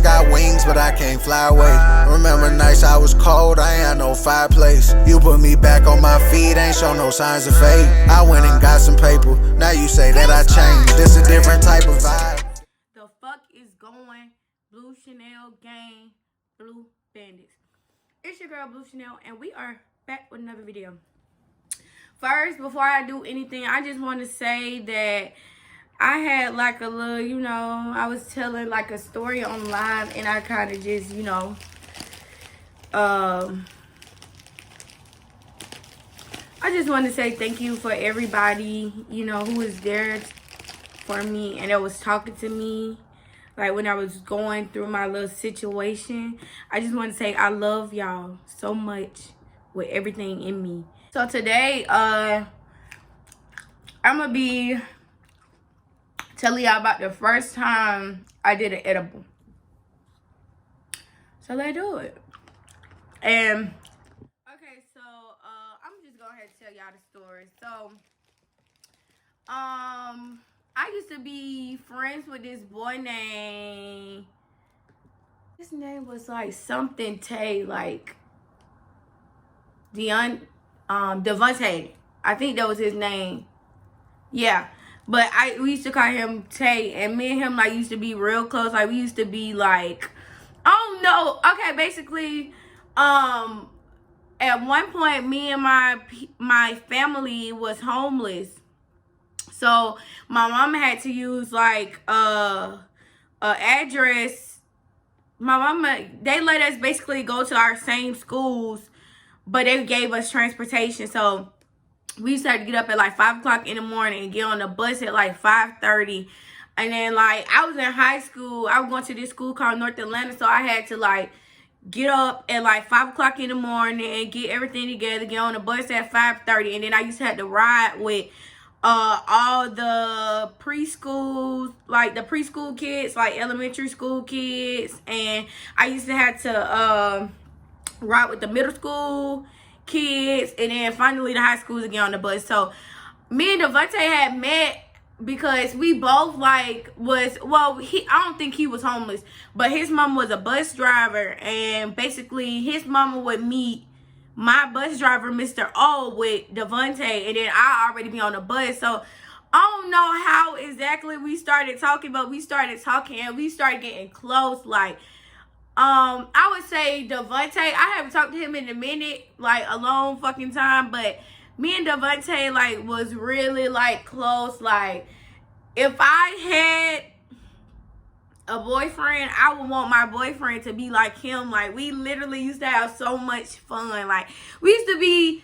just got wings, but I can't fly away. Remember nights I was cold, I ain't had no fireplace. You put me back on my feet, ain't show no signs of fate. I went and got some paper, now you say that I changed. This a different type of vibe. The fuck is going? Blue Chanel gang, Blue Bandits. It's your girl Blue Chanel, and we are back with another video. First, before I do anything, I just want to say that I had like a little, you know, I was telling like a story on live, and I kind of just, you know, I just want to say thank you for everybody, you know, who was there for me and that was talking to me, like when I was going through my little situation. I just want to say I love y'all so much with everything in me. So today, I'm gonna be telling y'all about the first time I did an edible. So let's do it. And okay, so I'm just going ahead and tell y'all the story. So I used to be friends with this boy named, his name was like something Tay, like Devontae. I think that was his name. Yeah. But we used to call him Tay, and me and him like used to be real close. Like we used to be like, oh no, okay, basically, at one point me and my family was homeless. So my mama had to use like a address. My mama, they let us basically go to our same schools, but they gave us transportation. So we used to have to get up at like 5 o'clock in the morning and get on the bus at like 5:30. And then like I was in high school. I was going to this school called North Atlanta. So I had to like get up at like 5 o'clock in the morning and get everything together, get on the bus at 5:30. And then I used to have to ride with all the preschools, like the preschool kids, like elementary school kids. And I used to have to ride with the middle school kids, and then finally the high schools again on the bus. So me and Devontae had met because we both like was, well, I don't think he was homeless, but his mom was a bus driver, and basically his mama would meet my bus driver, Mr. O, with Devontae, and then I already be on the bus. So I don't know how exactly we started talking, but we started talking and we started getting close. Like I would say Devontae, I haven't talked to him in a minute, like a long fucking time, but me and Devontae like was really like close. Like if I had a boyfriend, I would want my boyfriend to be like him. Like we literally used to have so much fun. Like we used to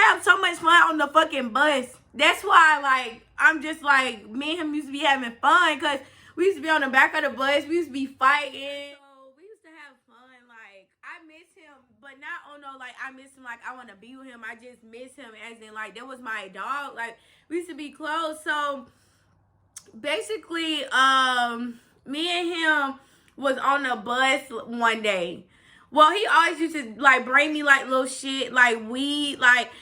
have so much fun on the fucking bus. That's why like I'm just like, me and him used to be having fun, because we used to be on the back of the bus. We used to be fighting. So we used to have fun. Like, I miss him. But not on no, like, I miss him, like, I want to be with him. I just miss him as in, like, that was my dog. Like, we used to be close. So, basically, me and him was on the bus one day. Well, he always used to, like, bring me, like, little shit, like, weed. Like,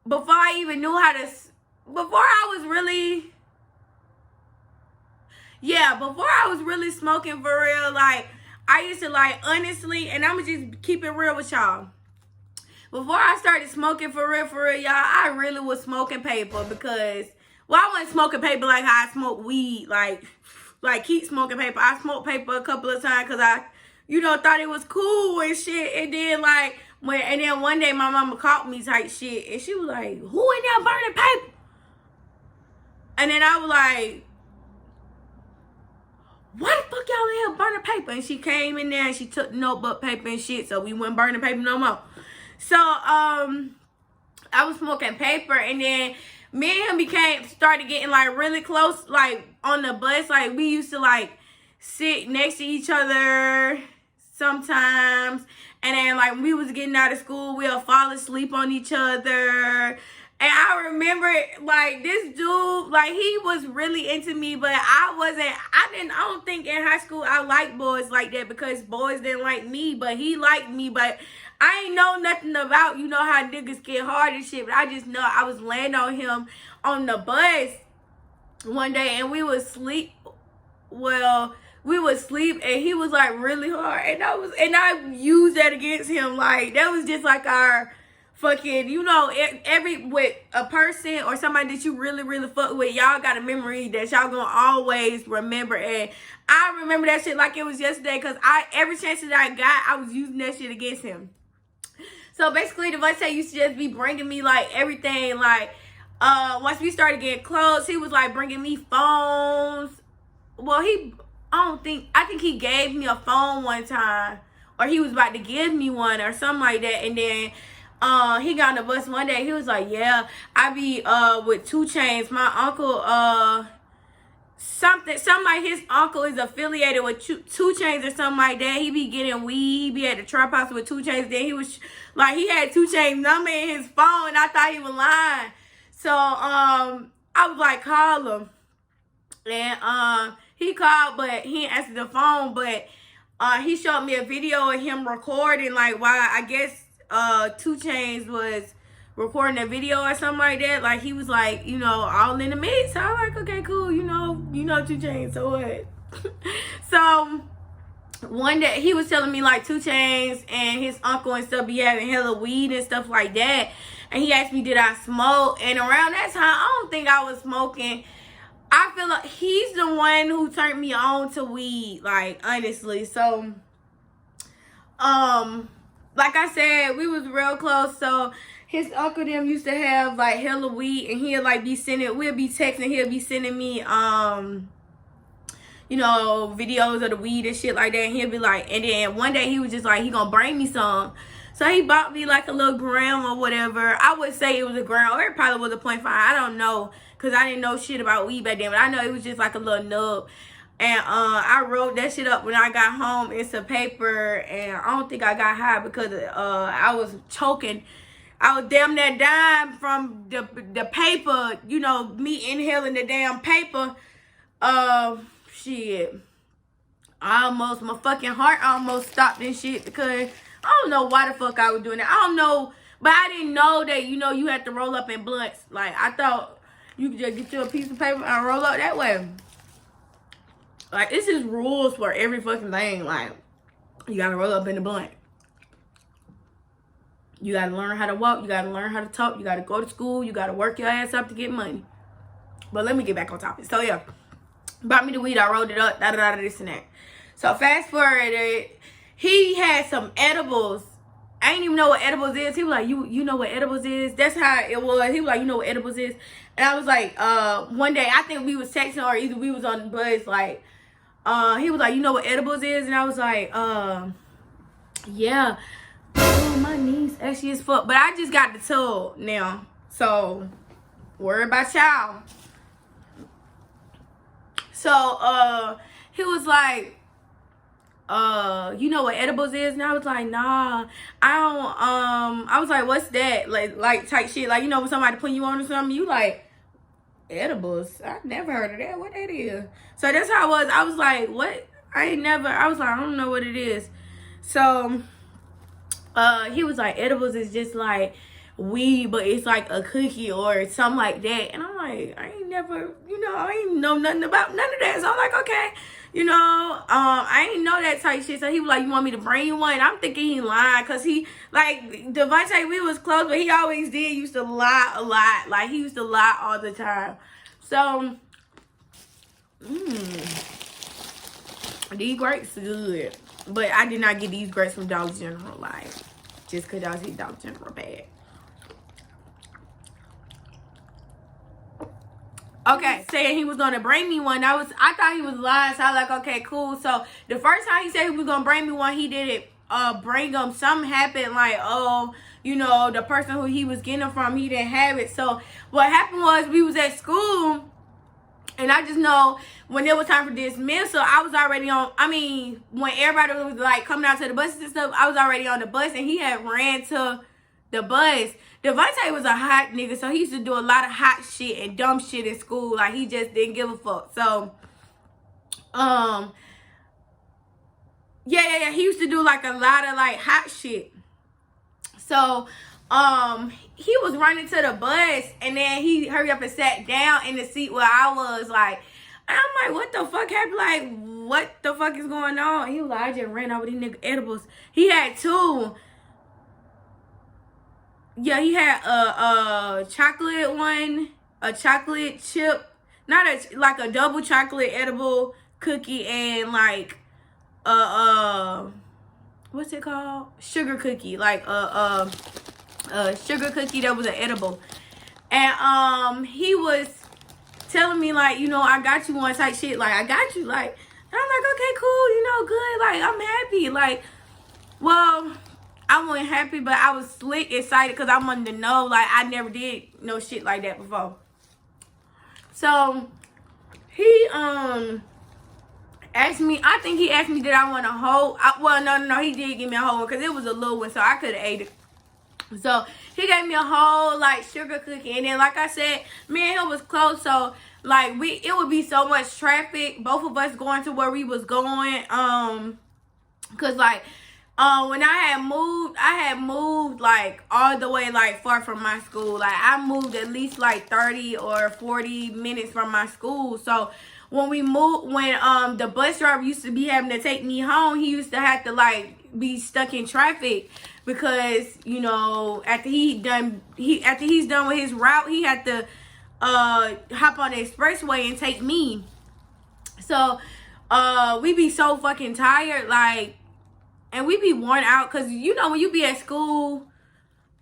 before I even knew how to, before I was really smoking for real, like, I used to, like, honestly, and I'm gonna just keep it real with y'all. Before I started smoking for real, y'all, I really was smoking paper because, well, I wasn't smoking paper like how I smoke weed, like keep smoking paper. I smoked paper a couple of times because I, you know, thought it was cool and shit. And then, like, and then one day my mama caught me type shit, and she was like, who in there burning paper? And then I was like, why the fuck y'all in here burning paper? And she came in there and she took notebook paper and shit, so we weren't burning paper no more. So I was smoking paper, and then me and him started getting like really close, like on the bus. Like we used to like sit next to each other sometimes, and then like when we was getting out of school, we'll fall asleep on each other. And I remember, like, this dude, like, he was really into me, but I don't think in high school I liked boys like that, because boys didn't like me, but he liked me. But I ain't know nothing about, you know, how niggas get hard and shit, but I just know I was laying on him on the bus one day, and we was sleep. Well, we would sleep and he was like really hard, and I used that against him. Like that was just like our fucking, you know, every with a person or somebody that you really really fuck with, y'all got a memory that y'all gonna always remember. And I remember that shit like it was yesterday, because every chance that I got, I was using that shit against him. So basically, Devontae used to just be bringing me like everything. Like once we started getting close, he was like bringing me phones. Well, I think he gave me a phone one time, or he was about to give me one or something like that. And then he got on the bus one day. He was like, yeah, I be with 2 Chainz. My uncle something like his uncle is affiliated with 2 Chainz or something like that. He be getting weed. He be at the trap house with 2 Chainz. Then he was like, he had 2 Chainz number in his phone, and I thought he was lying. So I was like, call him. And he called, but he didn't answer the phone. But he showed me a video of him recording, like, while I guess 2 Chainz was recording a video or something like that. Like, he was like, you know, all in the mix. So I was like, okay, cool, you know 2 Chainz, so what? So one day he was telling me like 2 Chainz and his uncle and stuff be having hella weed and stuff like that. And he asked me, did I smoke? And around that time, I don't think I was smoking. I feel like he's the one who turned me on to weed, like, honestly. So like I said, we was real close. So his uncle them used to have like hella weed, and he'll like be sending, we'll be texting, he'll be sending me you know, videos of the weed and shit like that. And he'll be like, and then one day he was just like, he gonna bring me some. So he bought me like a little gram or whatever. I would say it was a gram, or it probably was a 0.5. I don't know, because I didn't know shit about weed back then. But I know it was just like a little nub. And I wrote that shit up when I got home in some paper. And I don't think I got high because I was choking. I was damn near dying from the paper, you know, me inhaling the damn paper. Shit. My fucking heart almost stopped and shit, because I don't know why the fuck I was doing that. I don't know, but I didn't know that, you know, you had to roll up in blunts. Like, I thought you could just get you a piece of paper and roll up that way. Like, it's just rules for every fucking thing. Like, you gotta roll up in the blunt. You gotta learn how to walk. You gotta learn how to talk. You gotta go to school. You gotta work your ass up to get money. But let me get back on topic. So, yeah. Bought me the weed. I rolled it up. Da-da-da, this and that. So, fast forward. He had some edibles. I didn't even know what edibles is. He was like, you know what edibles is? That's how it was. He was like, you know what edibles is? And I was like, one day, I think we was texting, or either we was on the bus, like, he was like, you know what edibles is? And I was like, yeah. Oh, my knees ashy as fuck. But I just got the tub now. So, worry about y'all. So, he was like, you know what edibles is? And I was like, nah, I don't, I was like, what's that? Like type shit. Like, you know, when somebody putting you on or something, you like, edibles? I never heard of that. What that is? So that's how I was. I was like, what? I was like, I don't know what it is. So, he was like, edibles is just like weed, but it's like a cookie or something like that. And I'm like, I ain't never, you know, I ain't know nothing about none of that. So I'm like, okay, you know, I ain't know that type shit. So he was like, you want me to bring you one? And I'm thinking he lying, because he, like, Devontae, we was close, but he always used to lie a lot. Like, he used to lie all the time. So, these grapes are good. But I did not get these grapes from Dollar General, like, just because y'all see Dollar General bad. Okay, saying he was gonna bring me one. I thought he was lying, so I was like, okay, cool. So the first time he said he was gonna bring me one, he didn't bring him. Something happened, like, oh, you know, the person who he was getting them from, he didn't have it. So what happened was, we was at school, and I just know when it was time for dismissal, I was already on, when everybody was like coming out to the buses and stuff, I was already on the bus, and he had ran to the bus. Devontae was a hot nigga, so he used to do a lot of hot shit and dumb shit in school. Like, he just didn't give a fuck. So, yeah, he used to do like a lot of like hot shit. So, he was running to the bus, and then he hurried up and sat down in the seat where I was. Like, And I'm like, what the fuck happened? Like, what the fuck is going on? He was like, I just ran over these nigga edibles. He had two. Yeah, he had a chocolate one, a chocolate chip, not a like a double chocolate edible cookie, and like what's it called? Sugar cookie, like a sugar cookie that was an edible. And he was telling me like, you know, I got you one type shit, like I got you, like, and I'm like, okay, cool, you know, good, like I'm happy, like, well, I wasn't happy, but I was slick excited because I wanted to know, like, I never did no shit like that before. So he asked me, I think he asked me did I want a whole, well, no, he did give me a whole one because it was a little one, so I could have ate it. So he gave me a whole like sugar cookie, and then like I said, me and him was close, so like it would be so much traffic, both of us going to where we was going, cause like when I had moved like all the way like far from my school. Like I moved at least like 30 or 40 minutes from my school. So when we moved, when the bus driver used to be having to take me home, he used to have to like be stuck in traffic because, you know, after he's done with his route, he had to hop on the expressway and take me. So we be so fucking tired, like, and we be worn out because, you know, when you be at school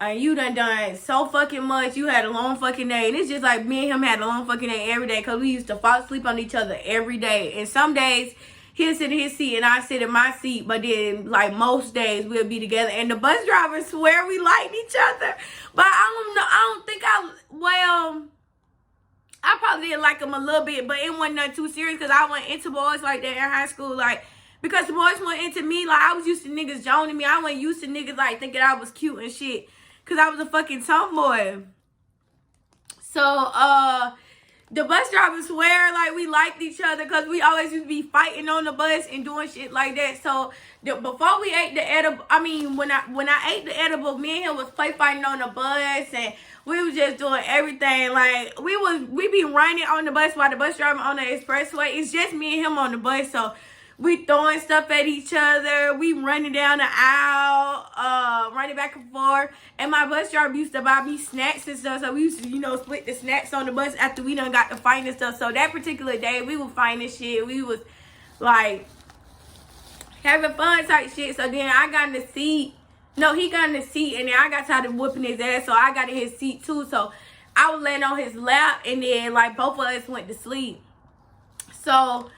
and you done so fucking much, you had a long fucking day. And it's just like me and him had a long fucking day every day because we used to fall asleep on each other every day. And some days he'll sit in his seat and I sit in my seat. But then, like, most days we'll be together. And the bus driver swear we liked each other. But I probably didn't like him a little bit. But it wasn't nothing too serious because I went into boys like that in high school. Like, because the boys went into me, like, I was used to niggas joning me. I wasn't used to niggas, like, thinking I was cute and shit. Because I was a fucking tomboy. So, the bus driver swear, like, we liked each other. Because we always used to be fighting on the bus and doing shit like that. So, before we ate the edible, when I ate the edible, me and him was play fighting on the bus. And we was just doing everything. Like, we be running on the bus while the bus driver on the expressway. It's just me and him on the bus. So, we throwing stuff at each other. We running down the aisle, running back and forth. And my bus driver used to buy me snacks and stuff. So we used to, you know, split the snacks on the bus after we done got to fighting and stuff. So that particular day, we were fighting and shit. We was, like, having fun type shit. So then I got in the seat. No, he got in the seat. And then I got tired of whooping his ass. So I got in his seat too. So I was laying on his lap. And then, like, both of us went to sleep. So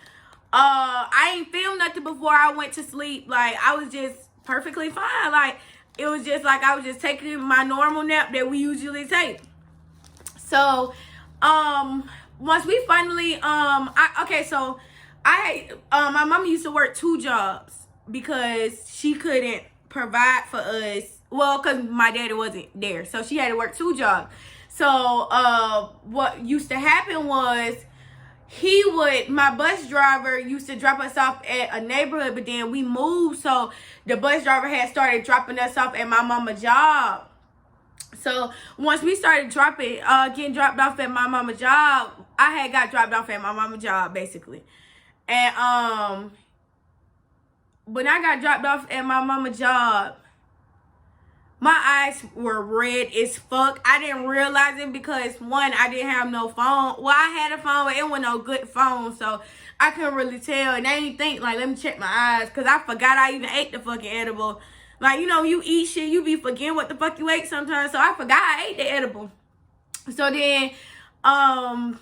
I ain't feel nothing before I went to sleep. Like, I was just perfectly fine. Like, it was just like I was just taking my normal nap that we usually take. So, once we finally, my mama used to work 2 jobs because she couldn't provide for us. Well, because my daddy wasn't there. So, she had to work 2 jobs. So, what used to happen was, my bus driver used to drop us off at a neighborhood, but then we moved, so the bus driver had started dropping us off at my mama's job. So once we started getting dropped off at my mama's job, I had got dropped off at my mama's job, basically. And when I got dropped off at my mama's job, my eyes were red as fuck. I didn't realize it because, one, I didn't have no phone. Well, I had a phone, but it wasn't no good phone, so I couldn't really tell. And I didn't think, like, let me check my eyes, because I forgot I even ate the fucking edible. Like, you know, you eat shit, you be forgetting what the fuck you ate sometimes, so I forgot I ate the edible. So then, I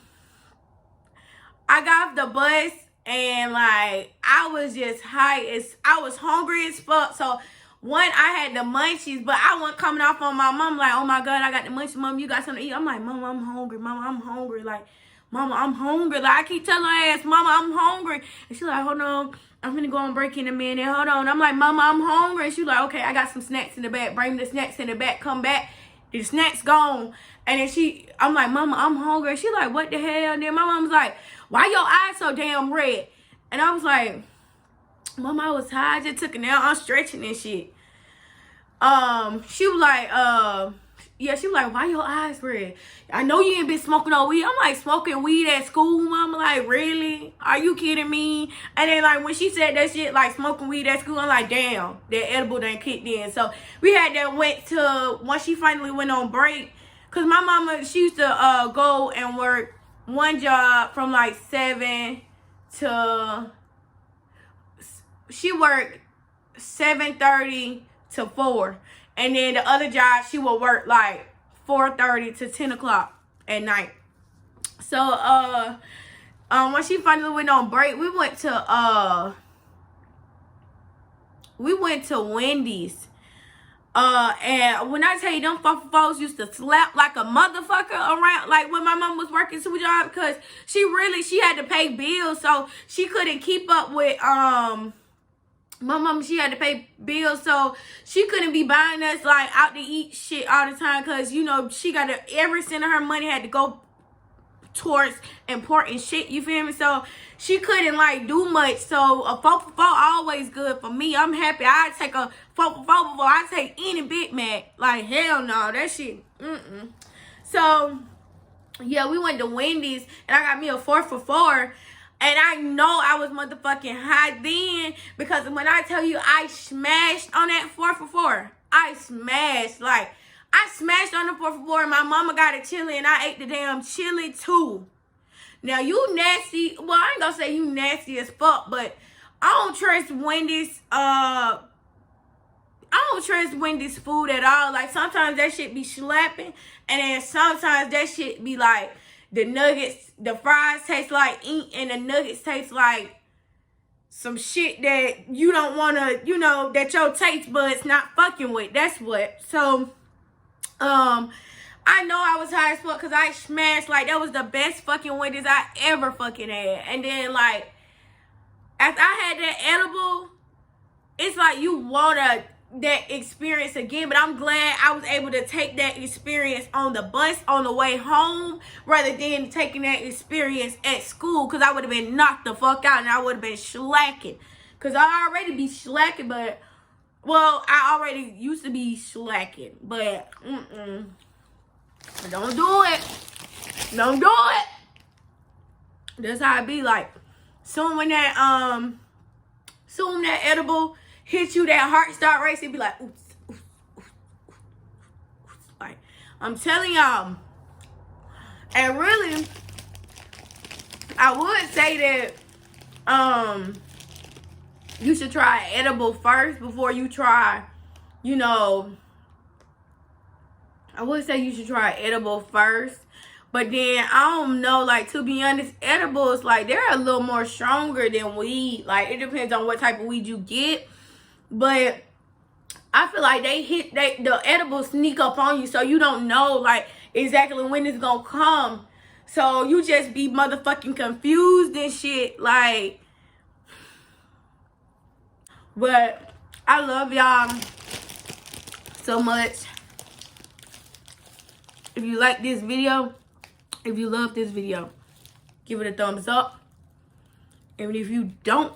got off the bus, and, like, I was just I was hungry as fuck, so one, I had the munchies, but I wasn't coming off on my mom like, oh my God, I got the munchies. Mom, you got something to eat? I'm like, Mama, I'm hungry. Mama, I'm hungry. Like, Mama, I'm hungry. Like, I keep telling her ass, Mama, I'm hungry. And she's like, hold on. I'm gonna go on break in a minute. Hold on. I'm like, Mama, I'm hungry. And she's like, okay, I got some snacks in the back. Bring the snacks in the back. Come back. The snacks gone. And then I'm like, Mama, I'm hungry. She's like, what the hell? And then my mom's like, why your eyes so damn red? And I was like, Mama, I was tired. I just took a nap. I'm stretching and shit. She was like, Yeah, she was like, why your eyes red? I know you ain't been smoking no weed. I'm like, smoking weed at school, mama? Like, really? Are you kidding me? And then, like, when she said that shit, like, smoking weed at school, I'm like, damn, that edible done kicked in. So, we had that went to, once she finally went on break, because my mama, she used to go and work one job from, like, 7 to, she worked 7:30 to 4. And then the other job, she would work like 4:30 to 10 o'clock at night. So, when she finally went on break, we went to Wendy's. And when I tell you, them folks used to slap like a motherfucker around, like when my mom was working 2 jobs, because she had to pay bills, so she couldn't keep up with, my mom, she had to pay bills, so she couldn't be buying us, like, out to eat shit all the time, because, you know, she got to, every cent of her money had to go towards important shit, you feel me? So, she couldn't, like, do much, so a 4 for 4 always good for me. I'm happy. I take a 4 for 4 before I take any Big Mac. Like, hell no, that shit, So, yeah, we went to Wendy's, and I got me a 4 for 4. And I know I was motherfucking high then, because when I tell you I smashed on that 4 for 4, I smashed. Like, I smashed on the 4 for 4, and my mama got a chili, and I ate the damn chili too. Now, you nasty. Well, I ain't gonna say you nasty as fuck, but I don't trust Wendy's, I don't trust Wendy's food at all. Like, sometimes that shit be slapping, and then sometimes that shit be like, the nuggets, the fries taste like ink, and the nuggets taste like some shit that you don't want to, you know, that your taste buds not fucking with. That's what. So, I know I was high as fuck because I smashed. Like, that was the best fucking Wendy's I ever fucking had. And then, like, after I had that edible, it's like you want that experience again. But I'm glad I was able to take that experience on the bus on the way home rather than taking that experience at school, because I would have been knocked the fuck out and I would have been slacking. Because I already be slacking, but, well, I already used to be slacking. But, don't do it. Don't do it. That's how it be. Like, soon when that edible hit you, that heart start racing, be like, oops, oops, oops, oops, oops. Like, I'm telling y'all. And really, I would say that you should try edible first before you try, you know, I would say you should try edible first. But then, I don't know, like, to be honest, edibles, like, they're a little more stronger than weed. Like, it depends on what type of weed you get. But I feel like the edibles sneak up on you, so you don't know, like, exactly when it's gonna come. So you just be motherfucking confused and shit, like. But I love y'all so much. If you like this video, if you love this video, give it a thumbs up. And if you don't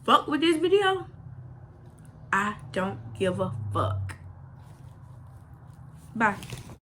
fuck with this video, I don't give a fuck. Bye.